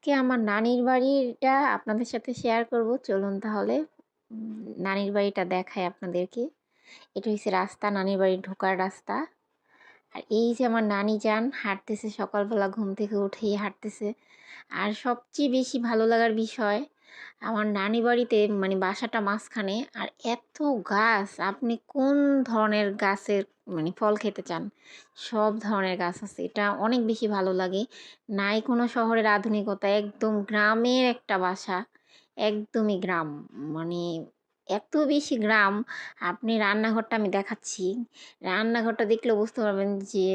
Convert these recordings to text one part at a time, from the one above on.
আজকে আমার নানির বাড়িটা আপনাদের সাথে শেয়ার করব। চলুন তাহলে নানির বাড়িটা দেখাই আপনাদেরকে। এটা হইছে রাস্তা, নানির বাড়ি ঢোকার রাস্তা। আর এই যে আমার নানি যান হাঁটতেছে, সকালবেলা ঘুম থেকে উঠেই হাঁটতেছে। আর সবচেয়ে বেশি ভালো লাগার বিষয়, আমার নানি বাড়িতে মানে বাসাটা মাঝখানে, আর এত গাছ, আপনি কোন ধরনের গাছের মানে ফল খেতে চান, সব ধরনের গাছ আছে। এটা অনেক বেশি ভালো লাগে। নাই কোনো শহরের আধুনিকতা, একদম গ্রামের একটা বাসা, একদমই গ্রাম। মানে এত বেশি গ্রাম, আপনি রান্নাঘরটা আমি দেখাচ্ছি। রান্নাঘরটা দেখলে বুঝতে পারবেন যে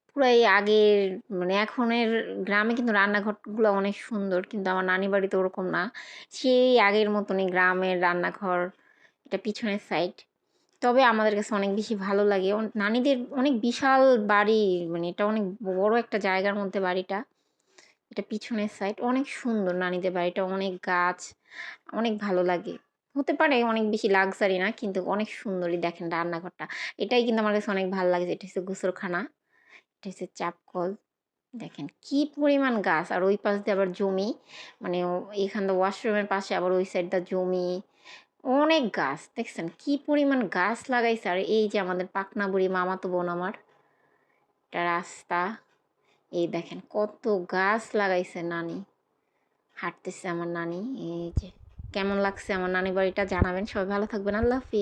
পুরাই আগের, মানে এখনের গ্রামে কিন্তু রান্নাঘরগুলো অনেক সুন্দর, কিন্তু আমার নানি বাড়িতে ওরকম না। সেই আগের মতনই গ্রামের রান্নাঘর। এটা পিছনের সাইড। তবে আমাদের কাছে অনেক বেশি ভালো লাগে। নানিদের অনেক বিশাল বাড়ি, মানে এটা অনেক বড় একটা জায়গার মধ্যে বাড়িটা। এটা পিছনের সাইড। অনেক সুন্দর নানিদের বাড়িটা, অনেক গাছ, অনেক ভালো লাগে। হতে পারে অনেক বেশি লাক্সারি না, কিন্তু অনেক সুন্দরই। দেখেন রান্নাঘরটা। এটাই কিন্তু আমার কাছে অনেক ভালো লাগছে। এটা হচ্ছে গোসলখানা, এটা হচ্ছে চাপকল। দেখেন কি পরিমাণ গাছ, আর ওই পাশ দিয়ে আবার জমি। মানে এখান দিয়ে ওয়াশরুমের পাশে আবার ওই সাইডটা জমি। অনেক গাছ দেখছেন কি পরিমাণ গাছ লাগাইছে। আর এই যে আমাদের পাকনা বুড়ি মামাতো বোন আমার, একটা রাস্তা। এই দেখেন কত গাছ লাগাইছে নানি। হাঁটতেছে আমার নানি। এই যে কেমন লাগছে আমার নানি বাড়িটা জানাবেন। সবাই ভালো থাকবেন। আল্লাহ হাফিজ।